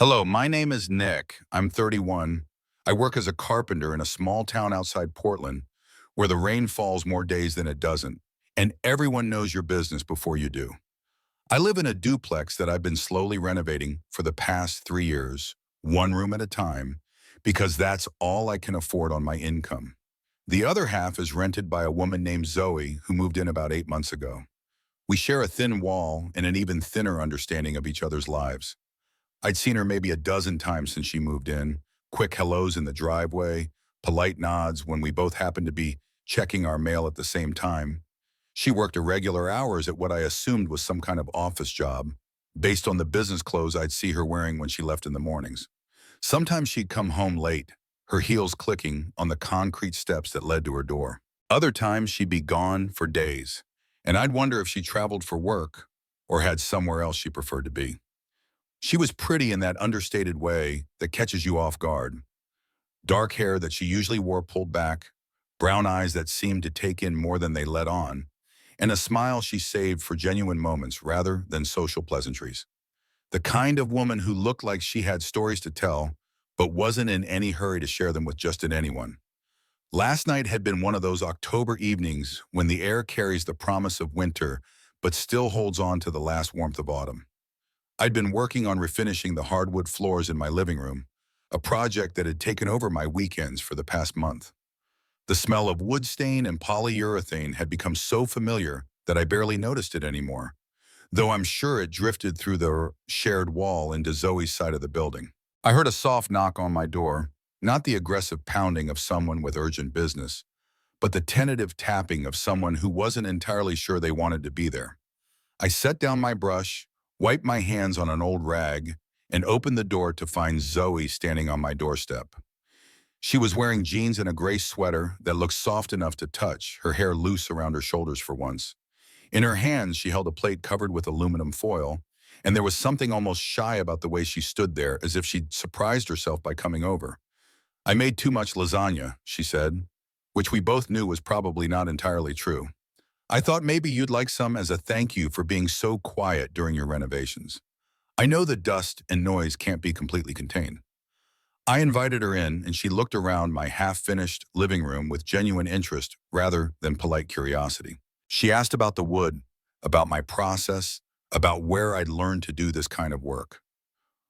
Hello, my name is Nick. I'm 31. I work as a carpenter in a small town outside Portland where the rain falls more days than it doesn't, and everyone knows your business before you do. I live in a duplex that I've been slowly renovating for the past 3 years, one room at a time, because that's all I can afford on my income. The other half is rented by a woman named Zoe who moved in about 8 months ago. We share a thin wall and an even thinner understanding of each other's lives. I'd seen her maybe a dozen times since she moved in, quick hellos in the driveway, polite nods when we both happened to be checking our mail at the same time. She worked irregular hours at what I assumed was some kind of office job, based on the business clothes I'd see her wearing when she left in the mornings. Sometimes she'd come home late, her heels clicking on the concrete steps that led to her door. Other times she'd be gone for days, and I'd wonder if she traveled for work or had somewhere else she preferred to be. She was pretty in that understated way that catches you off guard. Dark hair that she usually wore pulled back, brown eyes that seemed to take in more than they let on, and a smile she saved for genuine moments rather than social pleasantries. The kind of woman who looked like she had stories to tell, but wasn't in any hurry to share them with just anyone. Last night had been one of those October evenings when the air carries the promise of winter, but still holds on to the last warmth of autumn. I'd been working on refinishing the hardwood floors in my living room, a project that had taken over my weekends for the past month. The smell of wood stain and polyurethane had become so familiar that I barely noticed it anymore, though I'm sure it drifted through the shared wall into Zoe's side of the building. I heard a soft knock on my door, not the aggressive pounding of someone with urgent business, but the tentative tapping of someone who wasn't entirely sure they wanted to be there. I set down my brush, wiped my hands on an old rag, and opened the door to find Zoe standing on my doorstep. She was wearing jeans and a gray sweater that looked soft enough to touch, her hair loose around her shoulders for once. In her hands, she held a plate covered with aluminum foil, and there was something almost shy about the way she stood there, as if she'd surprised herself by coming over. "I made too much lasagna," she said, which we both knew was probably not entirely true. "I thought maybe you'd like some as a thank you for being so quiet during your renovations. I know the dust and noise can't be completely contained." I invited her in, and she looked around my half-finished living room with genuine interest rather than polite curiosity. She asked about the wood, about my process, about where I'd learned to do this kind of work.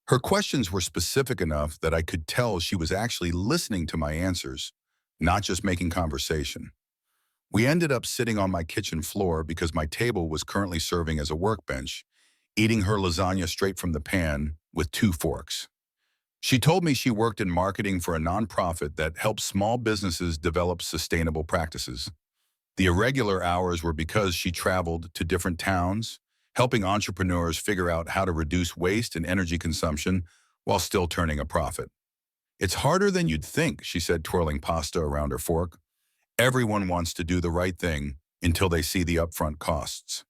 Her questions were specific enough that I could tell she was actually listening to my answers, not just making conversation. We ended up sitting on my kitchen floor because my table was currently serving as a workbench, eating her lasagna straight from the pan with 2 forks. She told me she worked in marketing for a nonprofit that helps small businesses develop sustainable practices. The irregular hours were because she traveled to different towns, helping entrepreneurs figure out how to reduce waste and energy consumption while still turning a profit. "It's harder than you'd think," she said, twirling pasta around her fork. "Everyone wants to do the right thing until they see the upfront costs."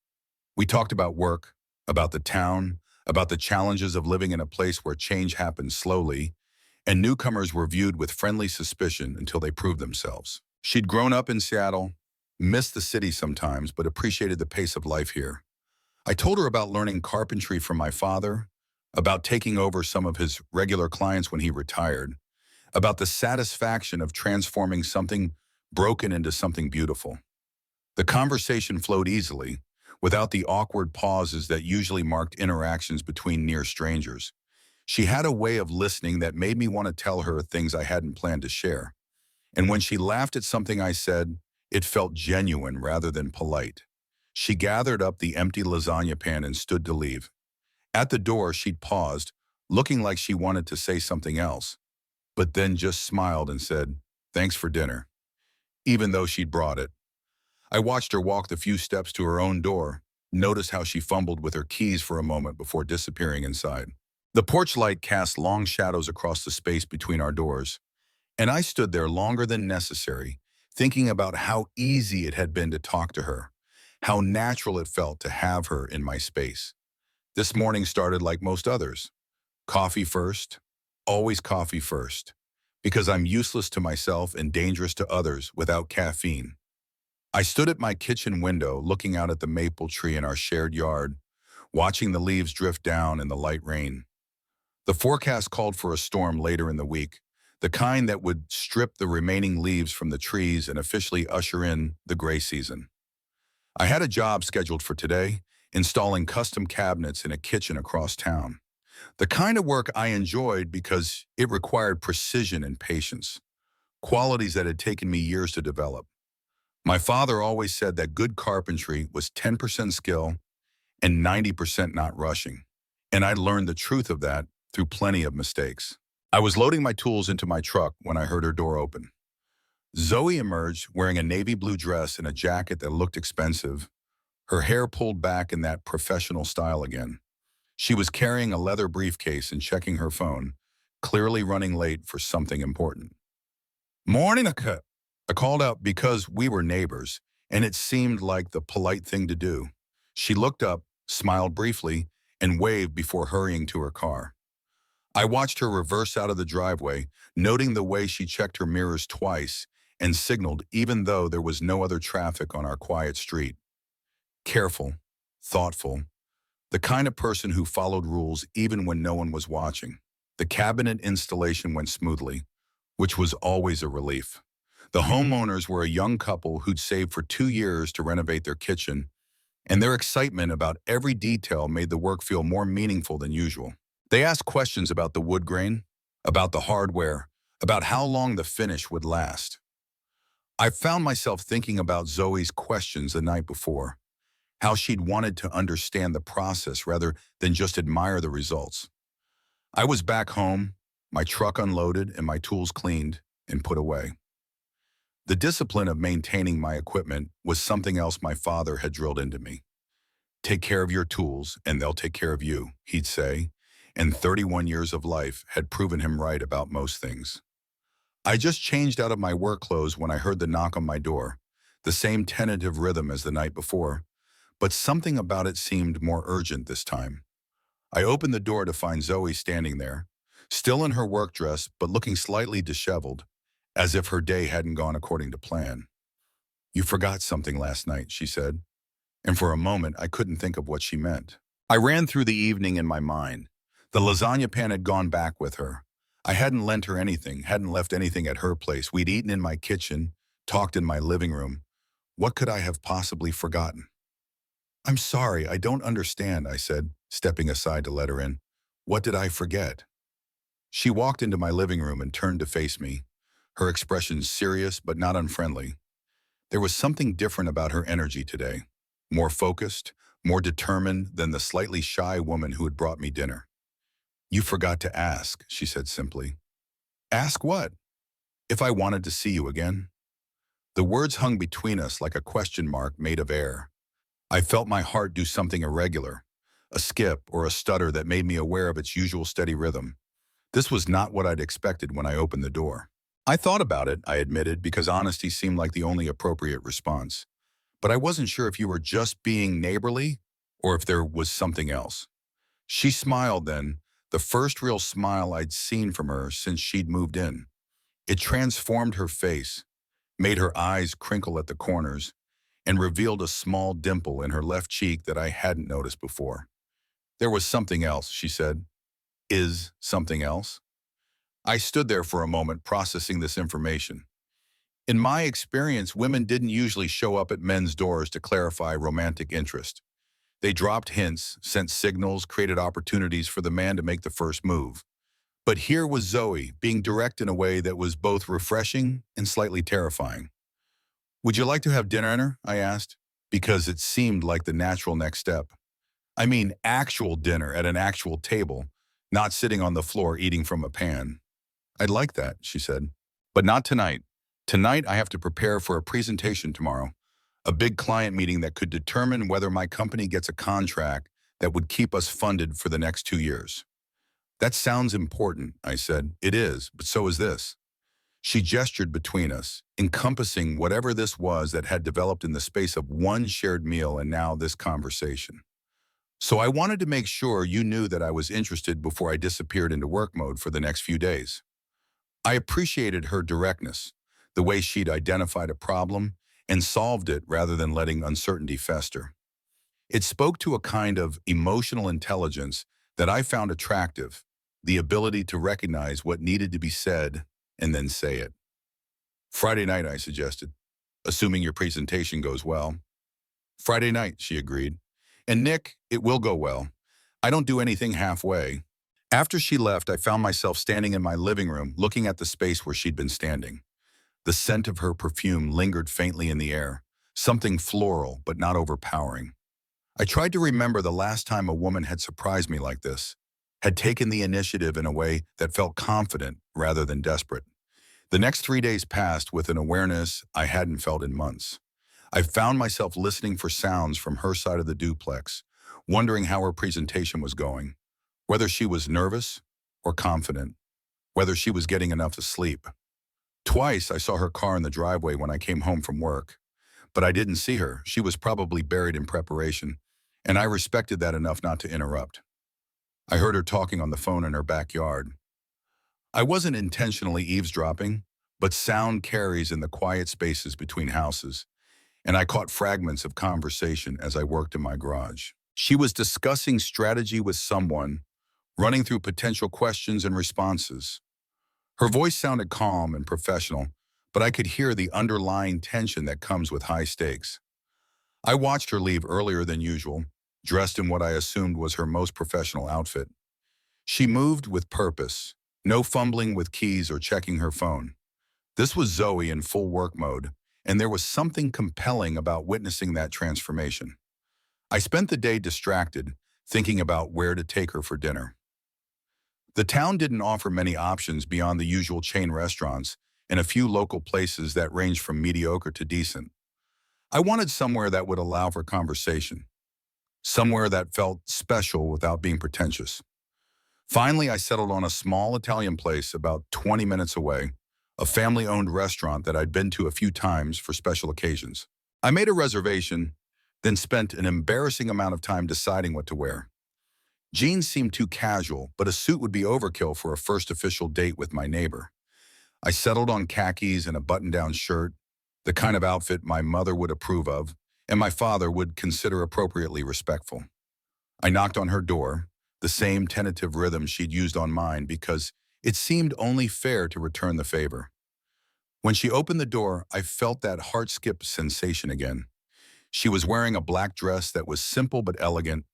We talked about work, about the town, about the challenges of living in a place where change happens slowly, and newcomers were viewed with friendly suspicion until they proved themselves. She'd grown up in Seattle, missed the city sometimes, but appreciated the pace of life here. I told her about learning carpentry from my father, about taking over some of his regular clients when he retired, about the satisfaction of transforming something broken into something beautiful. The conversation flowed easily, without the awkward pauses that usually marked interactions between near strangers. She had a way of listening that made me want to tell her things I hadn't planned to share. And when she laughed at something I said, it felt genuine rather than polite. She gathered up the empty lasagna pan and stood to leave. At the door, she'd paused, looking like she wanted to say something else, but then just smiled and said, "Thanks for dinner," even though she'd brought it. I watched her walk the few steps to her own door, noticed how she fumbled with her keys for a moment before disappearing inside. The porch light cast long shadows across the space between our doors, and I stood there longer than necessary, thinking about how easy it had been to talk to her, how natural it felt to have her in my space. This morning started like most others. Coffee first, always coffee first, because I'm useless to myself and dangerous to others without caffeine. I stood at my kitchen window looking out at the maple tree in our shared yard, watching the leaves drift down in the light rain. The forecast called for a storm later in the week, the kind that would strip the remaining leaves from the trees and officially usher in the gray season. I had a job scheduled for today, installing custom cabinets in a kitchen across town. The kind of work I enjoyed because it required precision and patience, qualities that had taken me years to develop. My father always said that good carpentry was 10% skill and 90% not rushing. And I learned the truth of that through plenty of mistakes. I was loading my tools into my truck when I heard her door open. Zoe emerged wearing a navy blue dress and a jacket that looked expensive, her hair pulled back in that professional style again. She was carrying a leather briefcase and checking her phone, clearly running late for something important. Morning, I called out because we were neighbors, and it seemed like the polite thing to do. She looked up, smiled briefly, and waved before hurrying to her car. I watched her reverse out of the driveway, noting the way she checked her mirrors twice and signaled even though there was no other traffic on our quiet street. Careful, thoughtful, the kind of person who followed rules even when no one was watching. The cabinet installation went smoothly, which was always a relief. The homeowners were a young couple who'd saved for 2 years to renovate their kitchen, and their excitement about every detail made the work feel more meaningful than usual. They asked questions about the wood grain, about the hardware, about how long the finish would last. I found myself thinking about Zoe's questions the night before, how she'd wanted to understand the process rather than just admire the results. I was back home, my truck unloaded and my tools cleaned and put away. The discipline of maintaining my equipment was something else my father had drilled into me. Take care of your tools and they'll take care of you, he'd say, and 31 years of life had proven him right about most things. I just changed out of my work clothes when I heard the knock on my door, the same tentative rhythm as the night before, but something about it seemed more urgent this time. I opened the door to find Zoe standing there, still in her work dress but looking slightly disheveled, as if her day hadn't gone according to plan. "You forgot something last night," she said, and for a moment I couldn't think of what she meant. I ran through the evening in my mind. The lasagna pan had gone back with her. I hadn't lent her anything, hadn't left anything at her place. We'd eaten in my kitchen, talked in my living room. What could I have possibly forgotten? "I'm sorry, I don't understand," I said, stepping aside to let her in. "What did I forget?" She walked into my living room and turned to face me, her expression serious but not unfriendly. There was something different about her energy today, more focused, more determined than the slightly shy woman who had brought me dinner. "You forgot to ask," she said simply. "Ask what?" "If I wanted to see you again." The words hung between us like a question mark made of air. I felt my heart do something irregular, a skip or a stutter that made me aware of its usual steady rhythm. This was not what I'd expected when I opened the door. "I thought about it," I admitted, because honesty seemed like the only appropriate response. "But I wasn't sure if you were just being neighborly or if there was something else." She smiled then, the first real smile I'd seen from her since she'd moved in. It transformed her face, made her eyes crinkle at the corners, and revealed a small dimple in her left cheek that I hadn't noticed before. "There was something else," she said. "Is something else?" I stood there for a moment processing this information. In my experience, women didn't usually show up at men's doors to clarify romantic interest. They dropped hints, sent signals, created opportunities for the man to make the first move. But here was Zoe, being direct in a way that was both refreshing and slightly terrifying. "Would you like to have dinner?" I asked, because it seemed like the natural next step. I mean actual dinner at an actual table, not sitting on the floor eating from a pan. "I'd like that," she said. "But not tonight. Tonight I have to prepare for a presentation tomorrow, a big client meeting that could determine whether my company gets a contract that would keep us funded for the next 2 years." "That sounds important," I said. "It is, but so is this." She gestured between us, encompassing whatever this was that had developed in the space of one shared meal and now this conversation. "So I wanted to make sure you knew that I was interested before I disappeared into work mode for the next few days." I appreciated her directness, the way she'd identified a problem and solved it rather than letting uncertainty fester. It spoke to a kind of emotional intelligence that I found attractive, the ability to recognize what needed to be said and then say it. Friday night, I suggested, assuming your presentation goes well. Friday night, she agreed. And Nick, it will go well. I don't do anything halfway. After she left, I found myself standing in my living room, looking at the space where she'd been standing. The scent of her perfume lingered faintly in the air, something floral but not overpowering. I tried to remember the last time a woman had surprised me like this, had taken the initiative in a way that felt confident rather than desperate. The next 3 days passed with an awareness I hadn't felt in months. I found myself listening for sounds from her side of the duplex, wondering how her presentation was going, whether she was nervous or confident, whether she was getting enough sleep. Twice I saw her car in the driveway when I came home from work, but I didn't see her. She was probably buried in preparation, and I respected that enough not to interrupt. I heard her talking on the phone in her backyard. I wasn't intentionally eavesdropping, but sound carries in the quiet spaces between houses, and I caught fragments of conversation as I worked in my garage. She was discussing strategy with someone, running through potential questions and responses. Her voice sounded calm and professional, but I could hear the underlying tension that comes with high stakes. I watched her leave earlier than usual, dressed in what I assumed was her most professional outfit. She moved with purpose, no fumbling with keys or checking her phone. This was Zoe in full work mode, and there was something compelling about witnessing that transformation. I spent the day distracted, thinking about where to take her for dinner. The town didn't offer many options beyond the usual chain restaurants and a few local places that ranged from mediocre to decent. I wanted somewhere that would allow for conversation, somewhere that felt special without being pretentious. Finally, I settled on a small Italian place about 20 minutes away, a family-owned restaurant that I'd been to a few times for special occasions. I made a reservation, then spent an embarrassing amount of time deciding what to wear. Jeans seemed too casual, but a suit would be overkill for a first official date with my neighbor. I settled on khakis and a button-down shirt, the kind of outfit my mother would approve of, and my father would consider appropriately respectful. I knocked on her door, the same tentative rhythm she'd used on mine because it seemed only fair to return the favor. When she opened the door, I felt that heart-skip sensation again. She was wearing a black dress that was simple but elegant,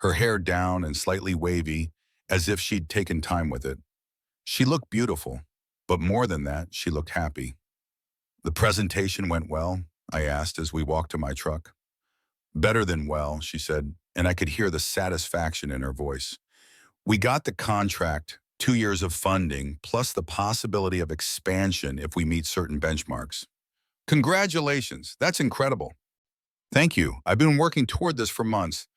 her hair down and slightly wavy, as if she'd taken time with it. She looked beautiful, but more than that, she looked happy. "The presentation went well?" I asked as we walked to my truck. "Better than well," she said, and I could hear the satisfaction in her voice. "We got the contract, 2 years of funding, plus the possibility of expansion if we meet certain benchmarks." "Congratulations, that's incredible." "Thank you. I've been working toward this for months,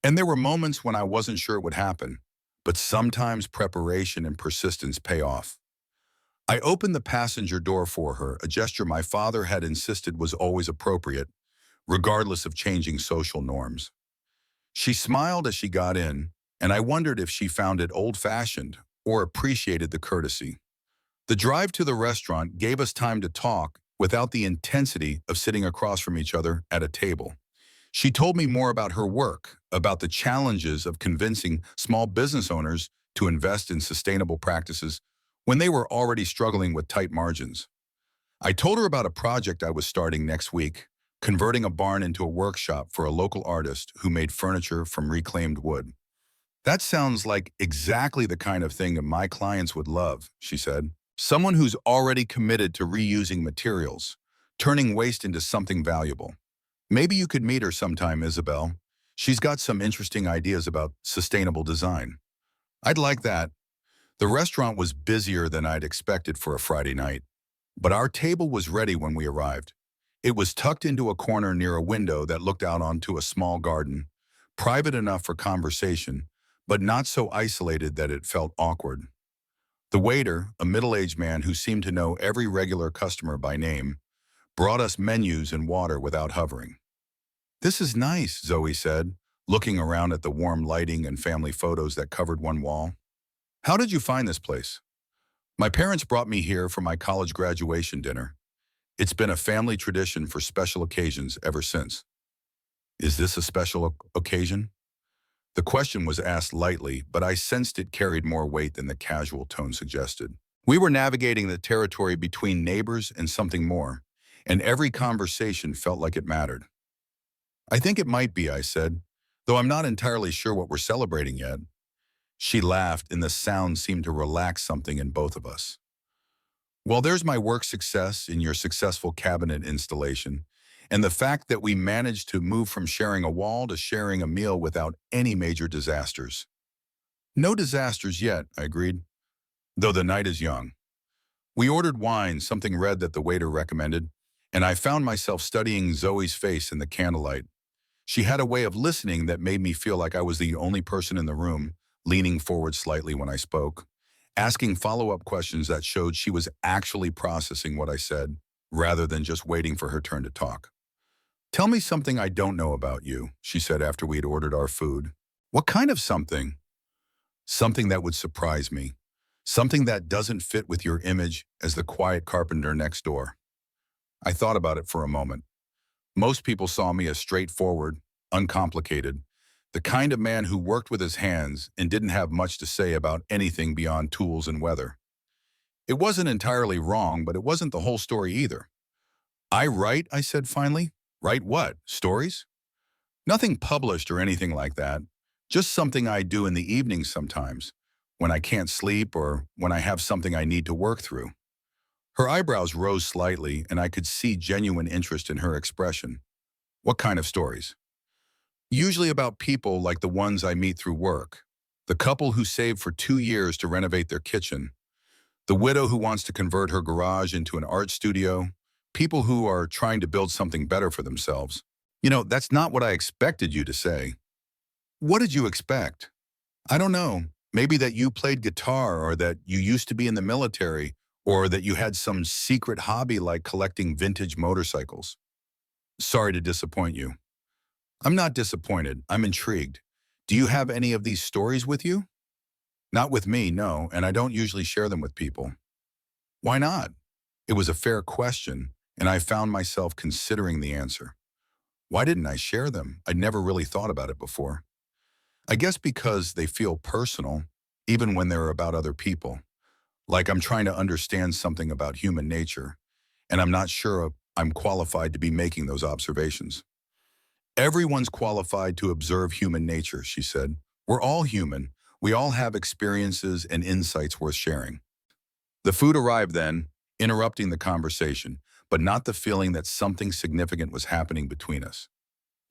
and there were moments when I wasn't sure it would happen, but sometimes preparation and persistence pay off." I opened the passenger door for her, a gesture my father had insisted was always appropriate, regardless of changing social norms. She smiled as she got in, and I wondered if she found it old-fashioned or appreciated the courtesy. The drive to the restaurant gave us time to talk without the intensity of sitting across from each other at a table. She told me more about her work, about the challenges of convincing small business owners to invest in sustainable practices when they were already struggling with tight margins. I told her about a project I was starting next week, converting a barn into a workshop for a local artist who made furniture from reclaimed wood. "That sounds like exactly the kind of thing my clients would love," she said. "Someone who's already committed to reusing materials, turning waste into something valuable. Maybe you could meet her sometime, Isabel. She's got some interesting ideas about sustainable design." "I'd like that." The restaurant was busier than I'd expected for a Friday night, but our table was ready when we arrived. It was tucked into a corner near a window that looked out onto a small garden, private enough for conversation, but not so isolated that it felt awkward. The waiter, a middle-aged man who seemed to know every regular customer by name, brought us menus and water without hovering. "This is nice," Zoe said, looking around at the warm lighting and family photos that covered one wall. "How did you find this place?" "My parents brought me here for my college graduation dinner. It's been a family tradition for special occasions ever since." "Is this a special occasion?" The question was asked lightly, but I sensed it carried more weight than the casual tone suggested. We were navigating the territory between neighbors and something more, and every conversation felt like it mattered. I think it might be, I said, though I'm not entirely sure what we're celebrating yet. She laughed, and the sound seemed to relax something in both of us. Well, there's my work success in your successful cabinet installation, and the fact that we managed to move from sharing a wall to sharing a meal without any major disasters. No disasters yet, I agreed, though the night is young. We ordered wine, something red that the waiter recommended, and I found myself studying Zoe's face in the candlelight. She had a way of listening that made me feel like I was the only person in the room, leaning forward slightly when I spoke, asking follow-up questions that showed she was actually processing what I said, rather than just waiting for her turn to talk. Tell me something I don't know about you, she said after we'd ordered our food. What kind of something? Something that would surprise me. Something that doesn't fit with your image as the quiet carpenter next door. I thought about it for a moment. Most people saw me as straightforward, uncomplicated, the kind of man who worked with his hands and didn't have much to say about anything beyond tools and weather. It wasn't entirely wrong, but it wasn't the whole story either. I write, I said finally. Write what? Stories? Nothing published or anything like that. Just something I do in the evenings sometimes, when I can't sleep or when I have something I need to work through. Her eyebrows rose slightly, and I could see genuine interest in her expression. What kind of stories? Usually about people like the ones I meet through work. The couple who saved for 2 years to renovate their kitchen. The widow who wants to convert her garage into an art studio. People who are trying to build something better for themselves. That's not what I expected you to say. What did you expect? I don't know. Maybe that you played guitar, or that you used to be in the military, or that you had some secret hobby like collecting vintage motorcycles. Sorry to disappoint you. I'm not disappointed. I'm intrigued. Do you have any of these stories with you? Not with me, no, and I don't usually share them with people. Why not? It was a fair question, and I found myself considering the answer. Why didn't I share them? I'd never really thought about it before. I guess because they feel personal, even when they're about other people. Like I'm trying to understand something about human nature, and I'm not sure I'm qualified to be making those observations. Everyone's qualified to observe human nature, she said. We're all human. We all have experiences and insights worth sharing. The food arrived then, interrupting the conversation, but not the feeling that something significant was happening between us.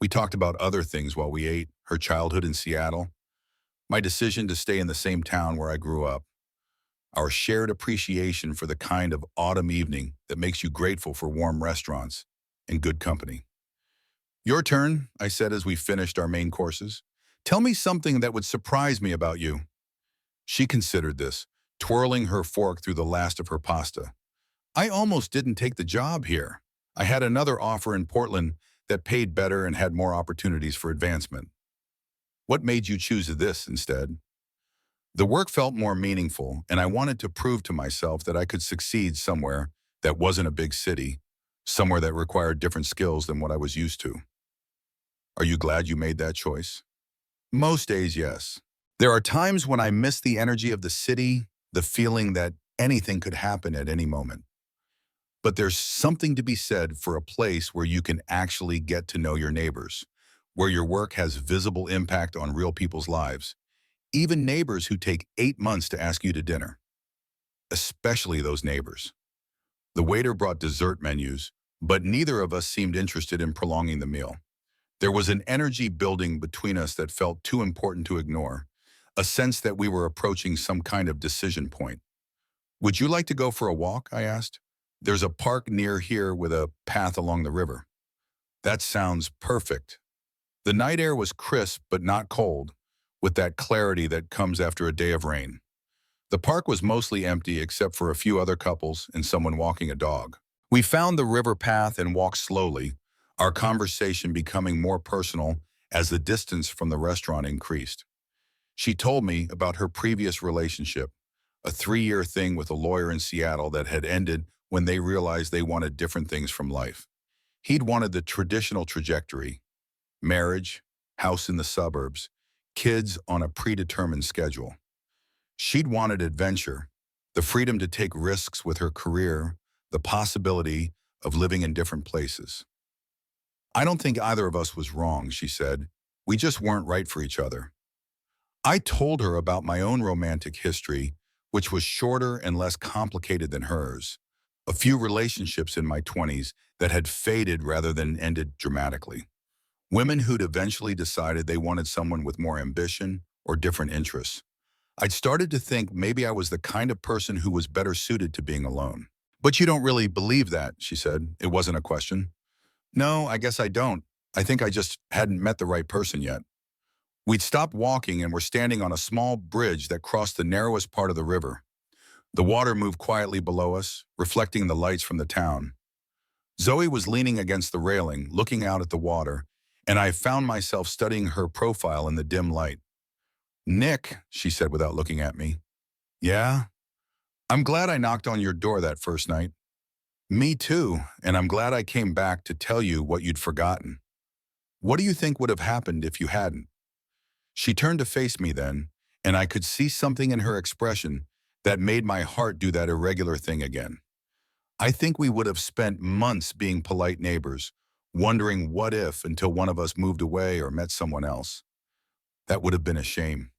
We talked about other things while we ate, her childhood in Seattle, my decision to stay in the same town where I grew up, our shared appreciation for the kind of autumn evening that makes you grateful for warm restaurants and good company. Your turn, I said as we finished our main courses. Tell me something that would surprise me about you. She considered this, twirling her fork through the last of her pasta. I almost didn't take the job here. I had another offer in Portland that paid better and had more opportunities for advancement. What made you choose this instead? The work felt more meaningful, and I wanted to prove to myself that I could succeed somewhere that wasn't a big city, somewhere that required different skills than what I was used to. Are you glad you made that choice? Most days, yes. There are times when I miss the energy of the city, the feeling that anything could happen at any moment. But there's something to be said for a place where you can actually get to know your neighbors, where your work has visible impact on real people's lives, even neighbors who take 8 months to ask you to dinner. Especially those neighbors. The waiter brought dessert menus, but neither of us seemed interested in prolonging the meal. There was an energy building between us that felt too important to ignore, a sense that we were approaching some kind of decision point. Would you like to go for a walk? I asked. There's a park near here with a path along the river. That sounds perfect. The night air was crisp but not cold, with that clarity that comes after a day of rain. The park was mostly empty except for a few other couples and someone walking a dog. We found the river path and walked slowly, our conversation becoming more personal as the distance from the restaurant increased. She told me about her previous relationship, a 3-year thing with a lawyer in Seattle that had ended when they realized they wanted different things from life. He'd wanted the traditional trajectory: marriage, house in the suburbs, kids on a predetermined schedule. She'd wanted adventure, the freedom to take risks with her career, the possibility of living in different places. I don't think either of us was wrong, she said. We just weren't right for each other. I told her about my own romantic history, which was shorter and less complicated than hers. A few relationships in my 20s that had faded rather than ended dramatically. Women who'd eventually decided they wanted someone with more ambition or different interests. I'd started to think maybe I was the kind of person who was better suited to being alone. But you don't really believe that, she said. It wasn't a question. No, I guess I don't. I think I just hadn't met the right person yet. We'd stopped walking and were standing on a small bridge that crossed the narrowest part of the river. The water moved quietly below us, reflecting the lights from the town. Zoe was leaning against the railing, looking out at the water, and I found myself studying her profile in the dim light. Nick, she said without looking at me. Yeah? I'm glad I knocked on your door that first night. Me too, and I'm glad I came back to tell you what you'd forgotten. What do you think would have happened if you hadn't? She turned to face me then, and I could see something in her expression that made my heart do that irregular thing again. I think we would have spent months being polite neighbors, wondering what if until one of us moved away or met someone else. That would have been a shame.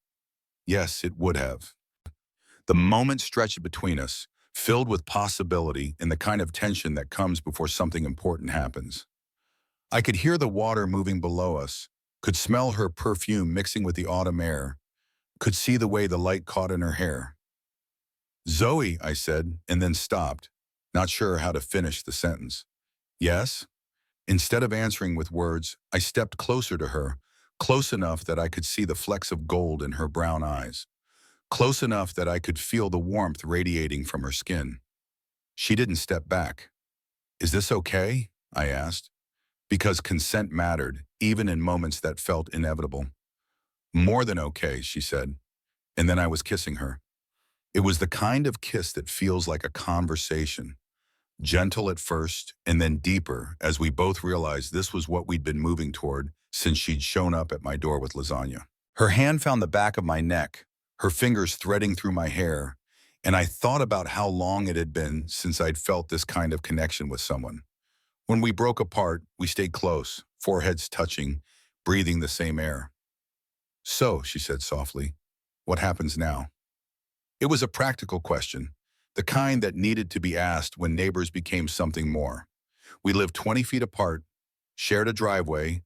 Yes, it would have. The moment stretched between us, filled with possibility and the kind of tension that comes before something important happens. I could hear the water moving below us, could smell her perfume mixing with the autumn air, could see the way the light caught in her hair. Zoe, I said, and then stopped, not sure how to finish the sentence. Yes? Instead of answering with words, I stepped closer to her, close enough that I could see the flecks of gold in her brown eyes, close enough that I could feel the warmth radiating from her skin. She didn't step back. Is this okay? I asked, because consent mattered, even in moments that felt inevitable. More than okay, she said, and then I was kissing her. It was the kind of kiss that feels like a conversation, gentle at first and then deeper as we both realized this was what we'd been moving toward since she'd shown up at my door with lasagna. Her hand found the back of my neck, her fingers threading through my hair, and I thought about how long it had been since I'd felt this kind of connection with someone. When we broke apart, we stayed close, foreheads touching, breathing the same air. So, she said softly, what happens now? It was a practical question, the kind that needed to be asked when neighbors became something more. We lived 20 feet apart, shared a driveway,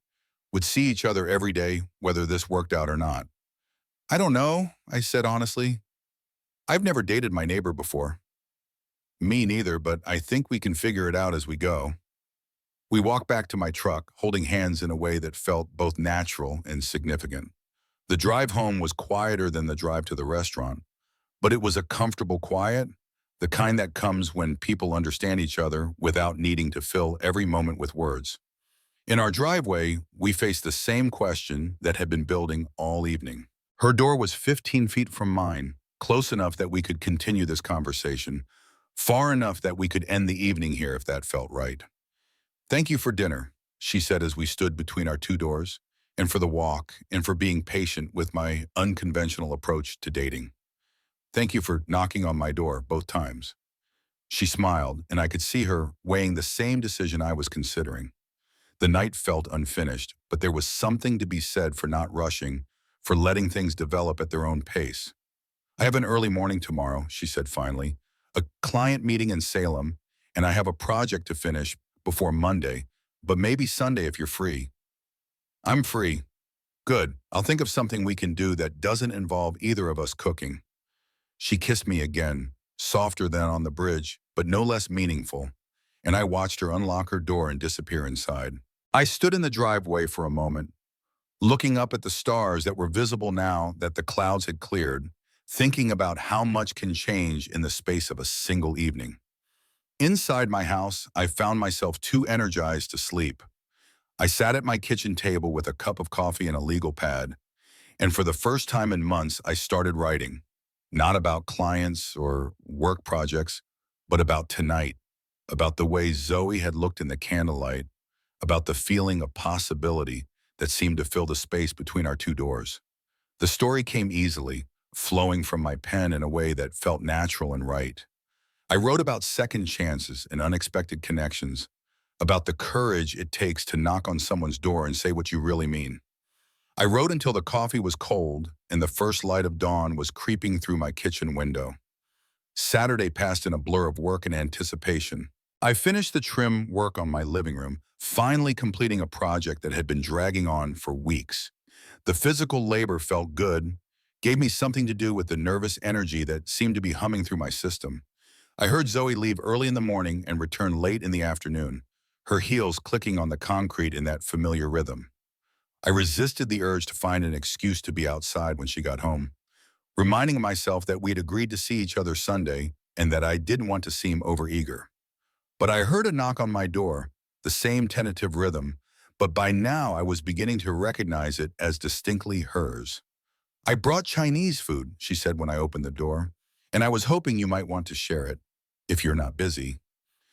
would see each other every day, whether this worked out or not. I don't know, I said honestly. I've never dated my neighbor before. Me neither, but I think we can figure it out as we go. We walked back to my truck, holding hands in a way that felt both natural and significant. The drive home was quieter than the drive to the restaurant, but it was a comfortable quiet, the kind that comes when people understand each other without needing to fill every moment with words. In our driveway, we faced the same question that had been building all evening. Her door was 15 feet from mine, close enough that we could continue this conversation, far enough that we could end the evening here if that felt right. Thank you for dinner, she said as we stood between our two doors, and for the walk, and for being patient with my unconventional approach to dating. Thank you for knocking on my door both times. She smiled, and I could see her weighing the same decision I was considering. The night felt unfinished, but there was something to be said for not rushing, for letting things develop at their own pace. I have an early morning tomorrow, she said finally, a client meeting in Salem, and I have a project to finish before Monday, but maybe Sunday if you're free. I'm free. Good. I'll think of something we can do that doesn't involve either of us cooking. She kissed me again, softer than on the bridge, but no less meaningful, and I watched her unlock her door and disappear inside. I stood in the driveway for a moment, looking up at the stars that were visible now that the clouds had cleared, thinking about how much can change in the space of a single evening. Inside my house, I found myself too energized to sleep. I sat at my kitchen table with a cup of coffee and a legal pad, and for the first time in months, I started writing. Not about clients or work projects, but about tonight, about the way Zoe had looked in the candlelight, about the feeling of possibility that seemed to fill the space between our two doors. The story came easily, flowing from my pen in a way that felt natural and right. I wrote about second chances and unexpected connections, about the courage it takes to knock on someone's door and say what you really mean. I wrote until the coffee was cold and the first light of dawn was creeping through my kitchen window. Saturday passed in a blur of work and anticipation. I finished the trim work on my living room, finally completing a project that had been dragging on for weeks. The physical labor felt good, gave me something to do with the nervous energy that seemed to be humming through my system. I heard Zoe leave early in the morning and return late in the afternoon, her heels clicking on the concrete in that familiar rhythm. I resisted the urge to find an excuse to be outside when she got home, reminding myself that we'd agreed to see each other Sunday and that I didn't want to seem overeager. But I heard a knock on my door, the same tentative rhythm, but by now I was beginning to recognize it as distinctly hers. "I brought Chinese food," she said when I opened the door, "and I was hoping you might want to share it, if you're not busy."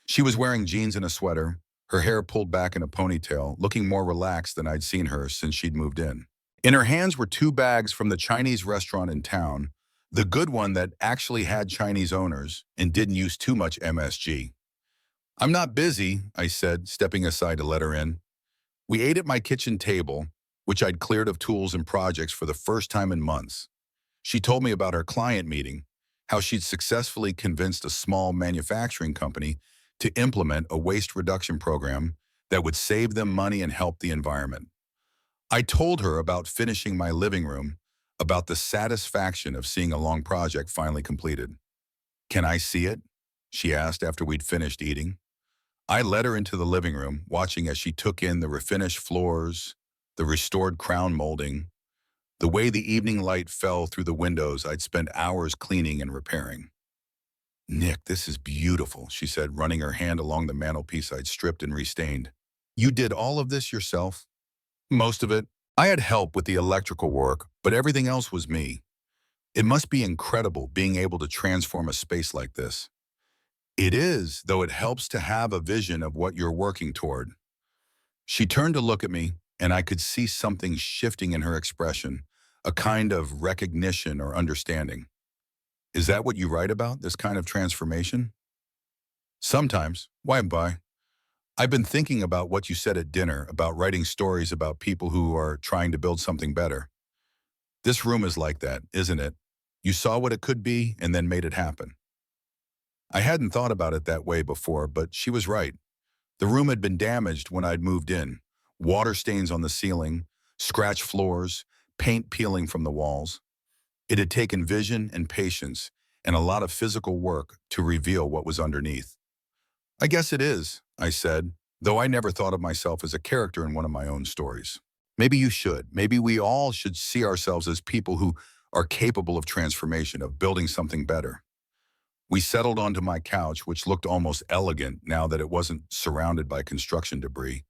She was wearing jeans and a sweater, her hair pulled back in a ponytail, looking more relaxed than I'd seen her since she'd moved in. In her hands were two bags from the Chinese restaurant in town, the good one that actually had Chinese owners and didn't use too much MSG. "I'm not busy," I said, stepping aside to let her in. We ate at my kitchen table, which I'd cleared of tools and projects for the first time in months. She told me about her client meeting, how she'd successfully convinced a small manufacturing company to implement a waste reduction program that would save them money and help the environment. I told her about finishing my living room, about the satisfaction of seeing a long project finally completed. "Can I see it?" she asked after we'd finished eating. I led her into the living room, watching as she took in the refinished floors, the restored crown molding, the way the evening light fell through the windows I'd spent hours cleaning and repairing. "Nick, this is beautiful," she said, running her hand along the mantelpiece I'd stripped and restained. "You did all of this yourself?" "Most of it. I had help with the electrical work, but everything else was me. It must be incredible being able to transform a space like this." "It is, though it helps to have a vision of what you're working toward." She turned to look at me, and I could see something shifting in her expression, a kind of recognition or understanding. "Is that what you write about, this kind of transformation?" "Sometimes. Why? I've been thinking about what you said at dinner, about writing stories about people who are trying to build something better. This room is like that, isn't it? You saw what it could be and then made it happen." I hadn't thought about it that way before, but she was right. The room had been damaged when I'd moved in. Water stains on the ceiling, scratched floors, paint peeling from the walls. It had taken vision and patience and a lot of physical work to reveal what was underneath. "I guess it is," I said, though I never thought of myself as a character in one of my own stories. "Maybe you should. Maybe we all should see ourselves as people who are capable of transformation, of building something better." We settled onto my couch, which looked almost elegant now that it wasn't surrounded by construction debris.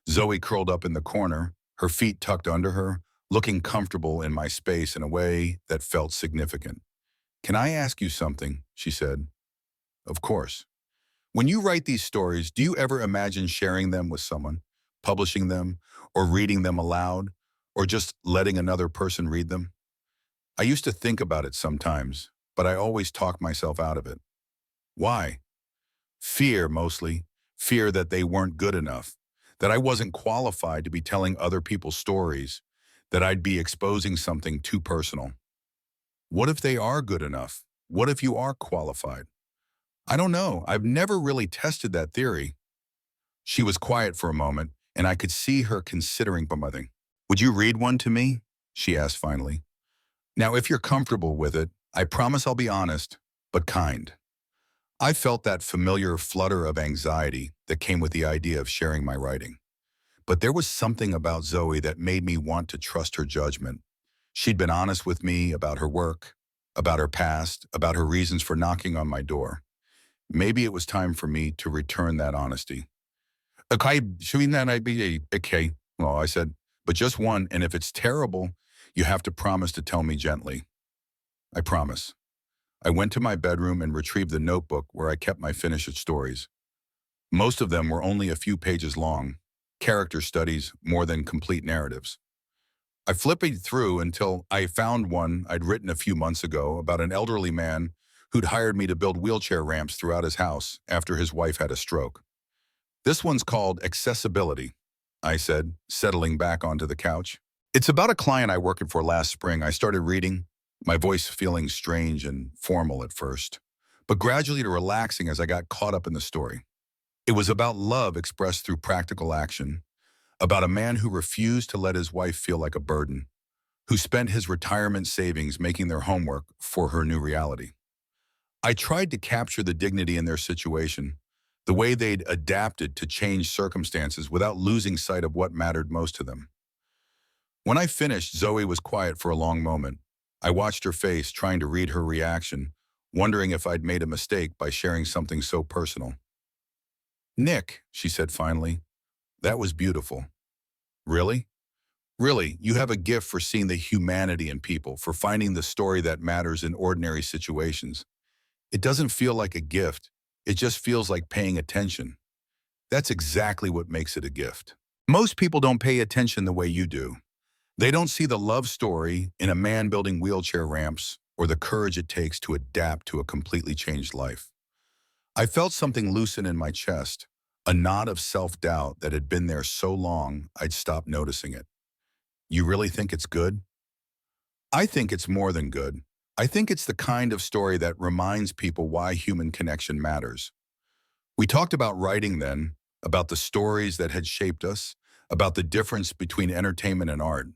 Zoe curled up in the corner, her feet tucked under her, looking comfortable in my space in a way that felt significant. "Can I ask you something?" she said. "Of course." "When you write these stories, do you ever imagine sharing them with someone, publishing them, or reading them aloud, or just letting another person read them?" "I used to think about it sometimes, but I always talked myself out of it." "Why?" "Fear, mostly. Fear that they weren't good enough, that I wasn't qualified to be telling other people's stories, that I'd be exposing something too personal." "What if they are good enough? What if you are qualified?" "I don't know. I've never really tested that theory." She was quiet for a moment, and I could see her considering something. "Would you read one to me?" she asked finally. "Now, if you're comfortable with it, I promise I'll be honest, but kind." I felt that familiar flutter of anxiety that came with the idea of sharing my writing. But there was something about Zoe that made me want to trust her judgment. She'd been honest with me about her work, about her past, about her reasons for knocking on my door. Maybe it was time for me to return that honesty. "Okay, shouldn't that be okay?" Well, I said, "but just one, and if it's terrible, you have to promise to tell me gently." "I promise." I went to my bedroom and retrieved the notebook where I kept my finished stories. Most of them were only a few pages long, character studies more than complete narratives. I flipped through until I found one I'd written a few months ago about an elderly man who'd hired me to build wheelchair ramps throughout his house after his wife had a stroke. This one's called Accessibility, I said, settling back onto the couch. It's about a client I worked for last spring. I started reading, my voice feeling strange and formal at first, but gradually relaxing as I got caught up in the story. It was about love expressed through practical action, about a man who refused to let his wife feel like a burden, who spent his retirement savings making their homework for her new reality. I tried to capture the dignity in their situation, the way they'd adapted to changed circumstances without losing sight of what mattered most to them. When I finished, Zoe was quiet for a long moment. I watched her face, trying to read her reaction, wondering if I'd made a mistake by sharing something so personal. "Nick," she said finally, "that was beautiful." "Really?" "Really, you have a gift for seeing the humanity in people, for finding the story that matters in ordinary situations. It doesn't feel like a gift. It just feels like paying attention. That's exactly what makes it a gift. Most people don't pay attention the way you do. They don't see the love story in a man building wheelchair ramps or the courage it takes to adapt to a completely changed life." I felt something loosen in my chest, a knot of self-doubt that had been there so long I'd stopped noticing it. "You really think it's good?" "I think it's more than good. I think it's the kind of story that reminds people why human connection matters." We talked about writing then, about the stories that had shaped us, about the difference between entertainment and art.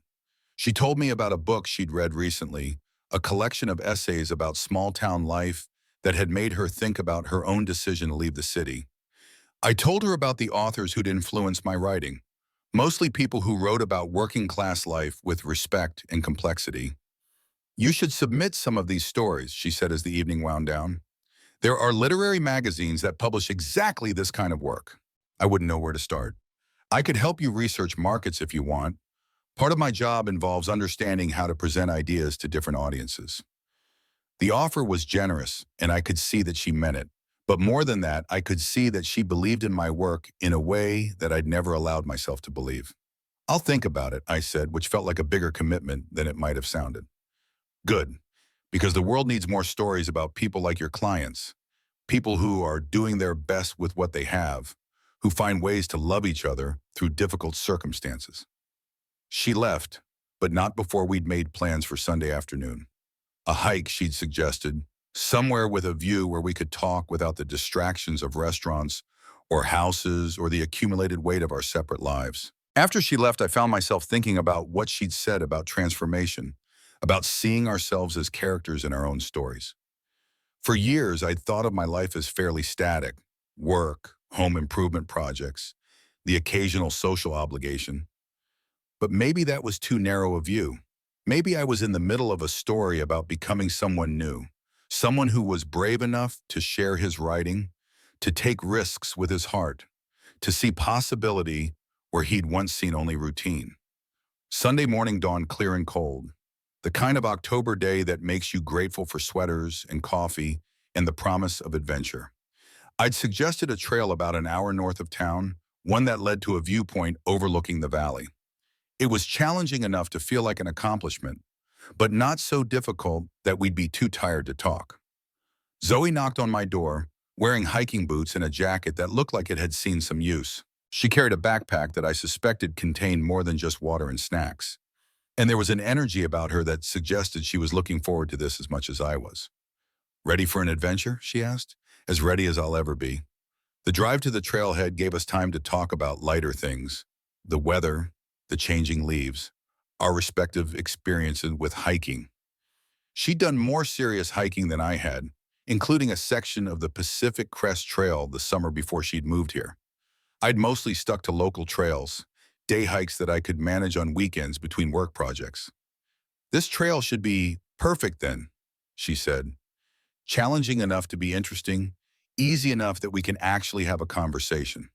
She told me about a book she'd read recently, a collection of essays about small-town life that had made her think about her own decision to leave the city. I told her about the authors who'd influenced my writing, mostly people who wrote about working-class life with respect and complexity. "You should submit some of these stories," she said as the evening wound down. "There are literary magazines that publish exactly this kind of work." I wouldn't know where to start. "I could help you research markets if you want. Part of my job involves understanding how to present ideas to different audiences." The offer was generous, and I could see that she meant it. But more than that, I could see that she believed in my work in a way that I'd never allowed myself to believe. "I'll think about it," I said, which felt like a bigger commitment than it might have sounded. "Good, because the world needs more stories about people like your clients, people who are doing their best with what they have, who find ways to love each other through difficult circumstances." She left, but not before we'd made plans for Sunday afternoon. A hike, she'd suggested, somewhere with a view where we could talk without the distractions of restaurants or houses or the accumulated weight of our separate lives. After she left, I found myself thinking about what she'd said about transformation, about seeing ourselves as characters in our own stories. For years, I'd thought of my life as fairly static: work, home improvement projects, the occasional social obligation. But maybe that was too narrow a view. Maybe I was in the middle of a story about becoming someone new, someone who was brave enough to share his writing, to take risks with his heart, to see possibility where he'd once seen only routine. Sunday morning dawned clear and cold, the kind of October day that makes you grateful for sweaters and coffee and the promise of adventure. I'd suggested a trail about an hour north of town, one that led to a viewpoint overlooking the valley. It was challenging enough to feel like an accomplishment, but not so difficult that we'd be too tired to talk. Zoe knocked on my door, wearing hiking boots and a jacket that looked like it had seen some use. She carried a backpack that I suspected contained more than just water and snacks. And there was an energy about her that suggested she was looking forward to this as much as I was. "Ready for an adventure?" she asked. "As ready as I'll ever be." The drive to the trailhead gave us time to talk about lighter things: the weather, the changing leaves, our respective experiences with hiking. She'd done more serious hiking than I had, including a section of the Pacific Crest Trail the summer before she'd moved here. I'd mostly stuck to local trails, day hikes that I could manage on weekends between work projects. "This trail should be perfect then," she said. "Challenging enough to be interesting, easy enough that we can actually have a conversation."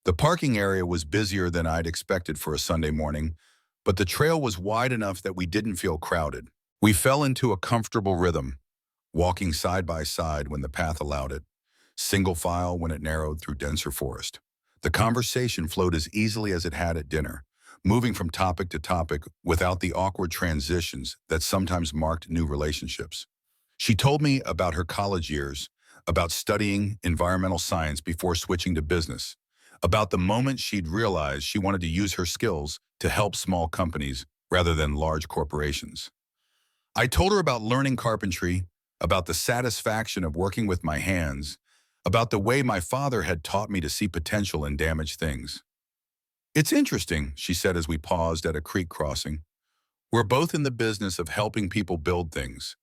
The parking area was busier than I'd expected for a Sunday morning, but the trail was wide enough that we didn't feel crowded. We fell into a comfortable rhythm, walking side by side when the path allowed it, single file when it narrowed through denser forest. The conversation flowed as easily as it had at dinner, moving from topic to topic without the awkward transitions that sometimes marked new relationships. She told me about her college years, about studying environmental science before switching to business, about the moment she'd realized she wanted to use her skills to help small companies rather than large corporations. I told her about learning carpentry, about the satisfaction of working with my hands, about the way my father had taught me to see potential in damaged things. It's interesting, she said as we paused at a creek crossing. We're both in the business of helping people build things.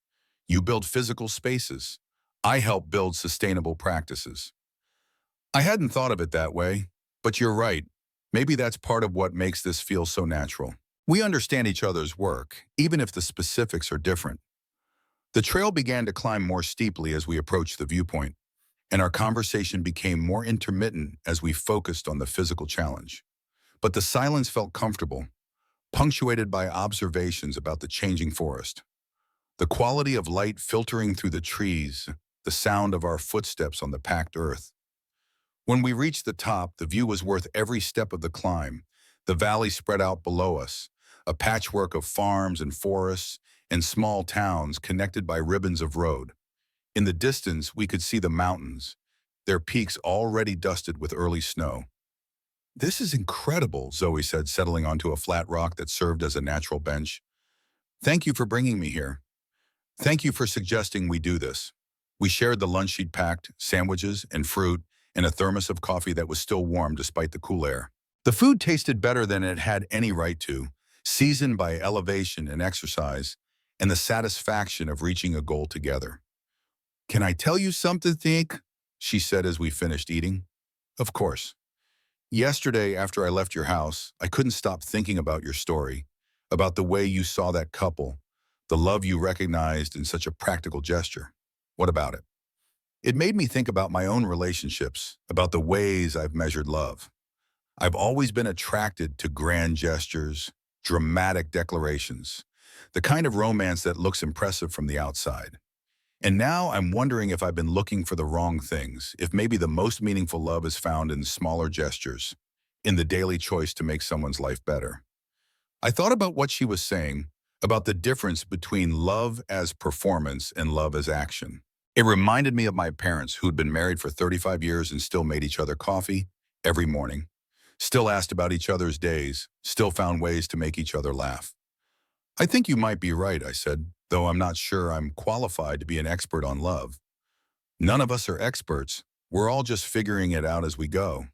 You build physical spaces. I help build sustainable practices. I hadn't thought of it that way, but you're right. Maybe that's part of what makes this feel so natural. We understand each other's work, even if the specifics are different. The trail began to climb more steeply as we approached the viewpoint, and our conversation became more intermittent as we focused on the physical challenge. But the silence felt comfortable, punctuated by observations about the changing forest. The quality of light filtering through the trees, the sound of our footsteps on the packed earth. When we reached the top, the view was worth every step of the climb. The valley spread out below us, a patchwork of farms and forests and small towns connected by ribbons of road. In the distance, we could see the mountains, their peaks already dusted with early snow. This is incredible, Zoe said, settling onto a flat rock that served as a natural bench. Thank you for bringing me here. Thank you for suggesting we do this. We shared the lunch she'd packed, sandwiches and fruit, and a thermos of coffee that was still warm despite the cool air. The food tasted better than it had any right to, seasoned by elevation and exercise, and the satisfaction of reaching a goal together. Can I tell you something, Nick? She said as we finished eating. Of course. Yesterday, after I left your house, I couldn't stop thinking about your story, about the way you saw that couple, the love you recognized in such a practical gesture. What about it? It made me think about my own relationships, about the ways I've measured love. I've always been attracted to grand gestures, dramatic declarations, the kind of romance that looks impressive from the outside. And now I'm wondering if I've been looking for the wrong things, if maybe the most meaningful love is found in smaller gestures, in the daily choice to make someone's life better. I thought about what she was saying, about the difference between love as performance and love as action. It reminded me of my parents who'd been married for 35 years and still made each other coffee every morning, still asked about each other's days, still found ways to make each other laugh. I think you might be right, I said, though I'm not sure I'm qualified to be an expert on love. None of us are experts. We're all just figuring it out as we go.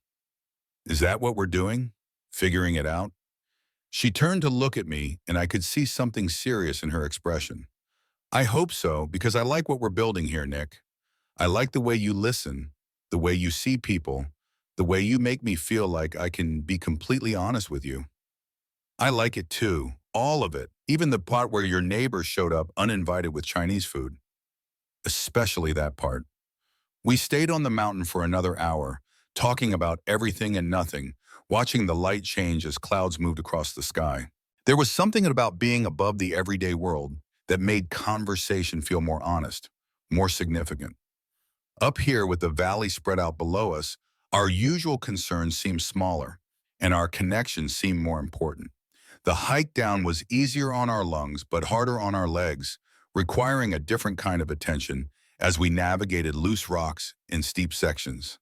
Is that what we're doing? Figuring it out? She turned to look at me, and I could see something serious in her expression. I hope so, because I like what we're building here, Nick. I like the way you listen, the way you see people, the way you make me feel like I can be completely honest with you. I like it too, all of it, even the part where your neighbor showed up uninvited with Chinese food. Especially that part. We stayed on the mountain for another hour, talking about everything and nothing, watching the light change as clouds moved across the sky. There was something about being above the everyday world that made conversation feel more honest, more significant. Up here with the valley spread out below us, our usual concerns seemed smaller, and our connections seemed more important. The hike down was easier on our lungs but harder on our legs, requiring a different kind of attention as we navigated loose rocks in steep sections.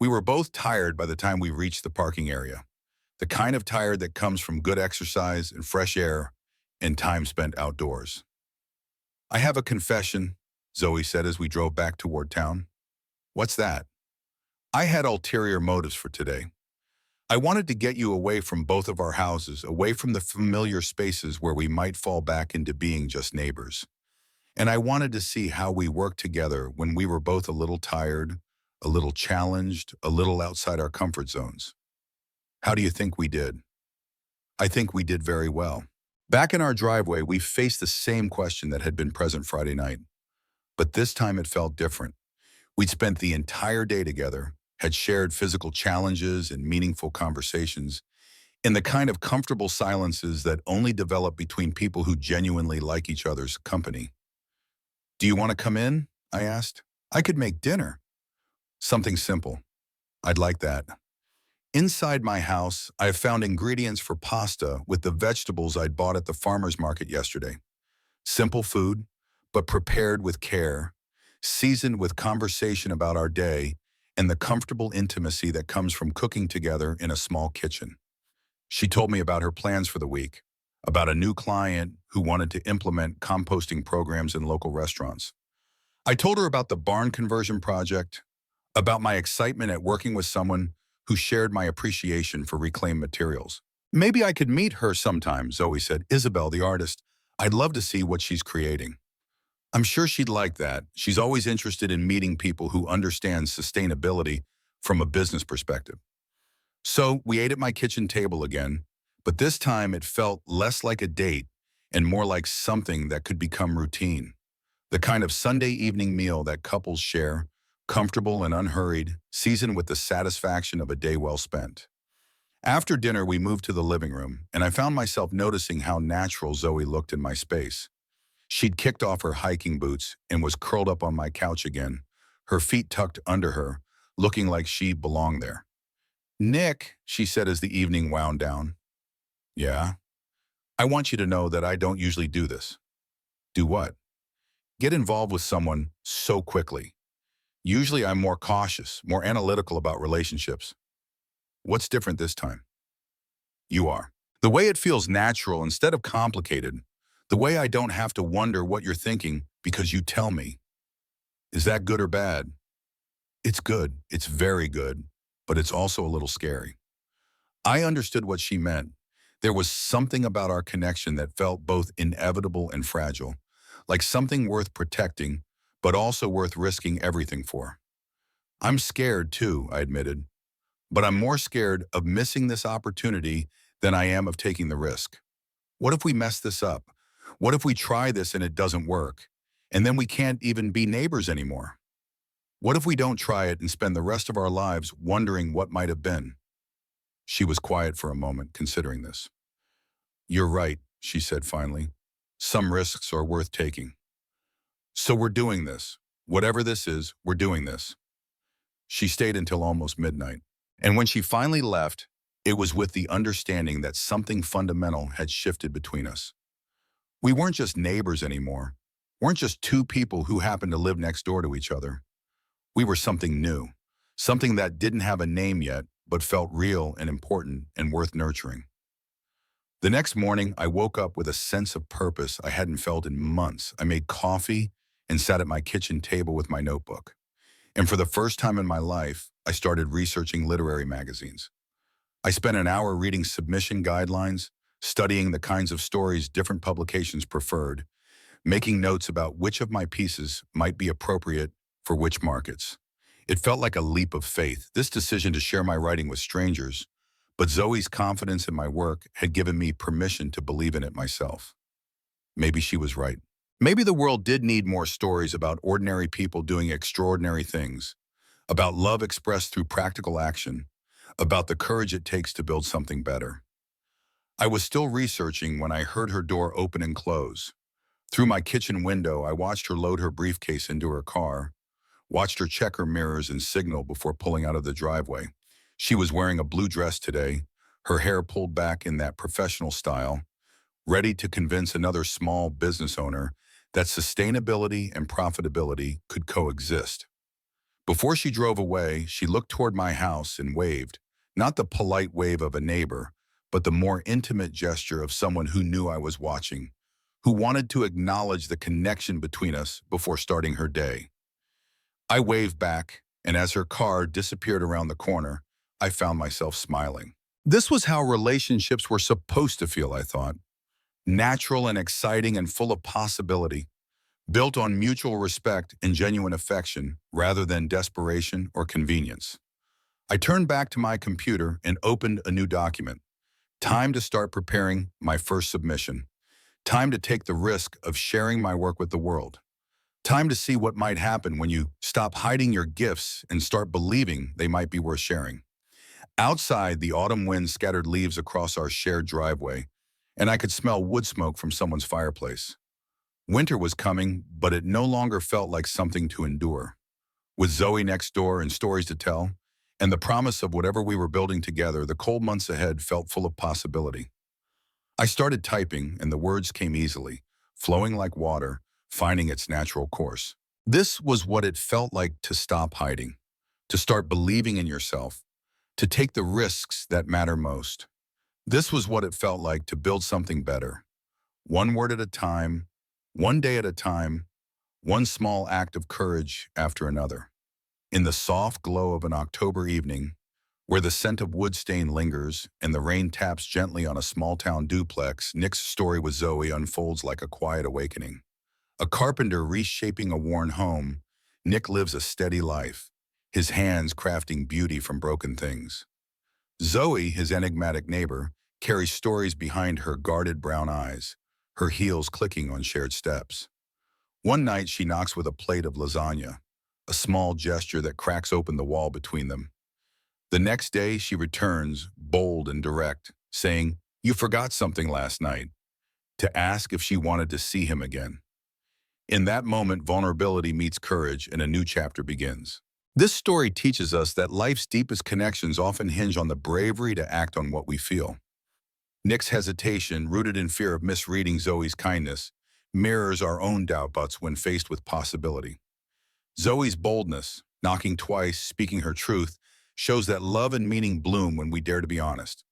We were both tired by the time we reached the parking area, the kind of tired that comes from good exercise and fresh air and time spent outdoors. I have a confession, Zoe said as we drove back toward town. What's that? I had ulterior motives for today. I wanted to get you away from both of our houses, away from the familiar spaces where we might fall back into being just neighbors. And I wanted to see how we worked together when we were both a little tired, a little challenged, a little outside our comfort zones. How do you think we did? I think we did very well. Back in our driveway, we faced the same question that had been present Friday night. But this time it felt different. We'd spent the entire day together, had shared physical challenges and meaningful conversations, in the kind of comfortable silences that only develop between people who genuinely like each other's company. Do you want to come in? I asked. I could make dinner. Something simple. I'd like that. Inside my house, I have found ingredients for pasta with the vegetables I'd bought at the farmer's market yesterday. Simple food, but prepared with care, seasoned with conversation about our day and the comfortable intimacy that comes from cooking together in a small kitchen. She told me about her plans for the week, about a new client who wanted to implement composting programs in local restaurants. I told her about the barn conversion project, about my excitement at working with someone who shared my appreciation for reclaimed materials. Maybe I could meet her sometime, Zoe said. Isabel, the artist. I'd love to see what she's creating. I'm sure she'd like that. She's always interested in meeting people who understand sustainability from a business perspective. So we ate at my kitchen table again, but this time it felt less like a date and more like something that could become routine. The kind of Sunday evening meal that couples share, comfortable and unhurried, seasoned with the satisfaction of a day well spent. After dinner, we moved to the living room, and I found myself noticing how natural Zoe looked in my space. She'd kicked off her hiking boots and was curled up on my couch again, her feet tucked under her, looking like she belonged there. Nick, she said as the evening wound down. Yeah, I want you to know that I don't usually do this. Do what? Get involved with someone so quickly. Usually I'm more cautious, more analytical about relationships. What's different this time? You are. The way it feels natural instead of complicated. The way I don't have to wonder what you're thinking because you tell me. Is that good or bad? It's good. It's very good. But it's also a little scary. I understood what she meant. There was something about our connection that felt both inevitable and fragile, like something worth protecting, but also worth risking everything for. I'm scared too, I admitted, but I'm more scared of missing this opportunity than I am of taking the risk. What if we mess this up? What if we try this and it doesn't work? And then we can't even be neighbors anymore? What if we don't try it and spend the rest of our lives wondering what might have been? She was quiet for a moment, considering this. You're right, she said finally. Some risks are worth taking. So we're doing this. Whatever this is, we're doing this. She stayed until almost midnight. And when she finally left, it was with the understanding that something fundamental had shifted between us. We weren't just neighbors anymore. Weren't just two people who happened to live next door to each other. We were something new, something that didn't have a name yet, but felt real and important and worth nurturing. The next morning, I woke up with a sense of purpose I hadn't felt in months. I made coffee and sat at my kitchen table with my notebook. And for the first time in my life, I started researching literary magazines. I spent an hour reading submission guidelines, studying the kinds of stories different publications preferred, making notes about which of my pieces might be appropriate for which markets. It felt like a leap of faith, this decision to share my writing with strangers, but Zoe's confidence in my work had given me permission to believe in it myself. Maybe she was right. Maybe the world did need more stories about ordinary people doing extraordinary things, about love expressed through practical action, about the courage it takes to build something better. I was still researching when I heard her door open and close. Through my kitchen window, I watched her load her briefcase into her car, watched her check her mirrors and signal before pulling out of the driveway. She was wearing a blue dress today, her hair pulled back in that professional style, ready to convince another small business owner that sustainability and profitability could coexist. Before she drove away, she looked toward my house and waved, not the polite wave of a neighbor, but the more intimate gesture of someone who knew I was watching, who wanted to acknowledge the connection between us before starting her day. I waved back, and as her car disappeared around the corner, I found myself smiling. This was how relationships were supposed to feel, I thought. Natural and exciting and full of possibility, built on mutual respect and genuine affection rather than desperation or convenience. I turned back to my computer and opened a new document. Time to start preparing my first submission. Time to take the risk of sharing my work with the world. Time to see what might happen when you stop hiding your gifts and start believing they might be worth sharing. Outside, the autumn wind scattered leaves across our shared driveway, and I could smell wood smoke from someone's fireplace. Winter was coming, but it no longer felt like something to endure. With Zoe next door and stories to tell, and the promise of whatever we were building together. The cold months ahead felt full of possibility. I started typing, and the words came easily, flowing like water, finding its natural course. This was what it felt like to stop hiding, to start believing in yourself, to take the risks that matter most. This was what it felt like to build something better, one word at a time, one day at a time, one small act of courage after another. In the soft glow of an October evening, where the scent of wood stain lingers and the rain taps gently on a small-town duplex, Nick's story with Zoe unfolds like a quiet awakening. A carpenter reshaping a worn home, Nick lives a steady life, his hands crafting beauty from broken things. Zoe, his enigmatic neighbor, carries stories behind her guarded brown eyes, her heels clicking on shared steps. One night she knocks with a plate of lasagna, a small gesture that cracks open the wall between them. The next day she returns, bold and direct, saying, "You forgot something last night," to ask if she wanted to see him again. In that moment, vulnerability meets courage and a new chapter begins. This story teaches us that life's deepest connections often hinge on the bravery to act on what we feel. Nick's hesitation, rooted in fear of misreading Zoe's kindness, mirrors our own doubts when faced with possibility. Zoe's boldness, knocking twice, speaking her truth, shows that love and meaning bloom when we dare to be honest.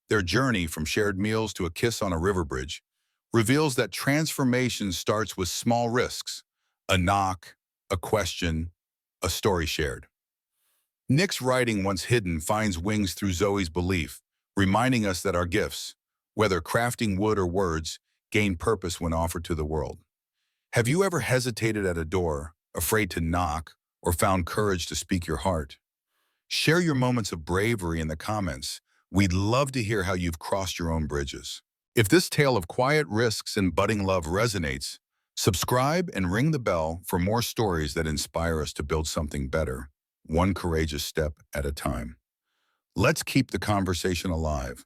Their journey from shared meals to a kiss on a river bridge reveals that transformation starts with small risks, a knock, a question, a story shared. Nick's writing, once hidden, finds wings through Zoe's belief, reminding us that our gifts, whether crafting wood or words, gain purpose when offered to the world. Have you ever hesitated at a door, afraid to knock, or found courage to speak your heart? Share your moments of bravery in the comments. We'd love to hear how you've crossed your own bridges. If this tale of quiet risks and budding love resonates, subscribe and ring the bell for more stories that inspire us to build something better, one courageous step at a time. Let's keep the conversation alive.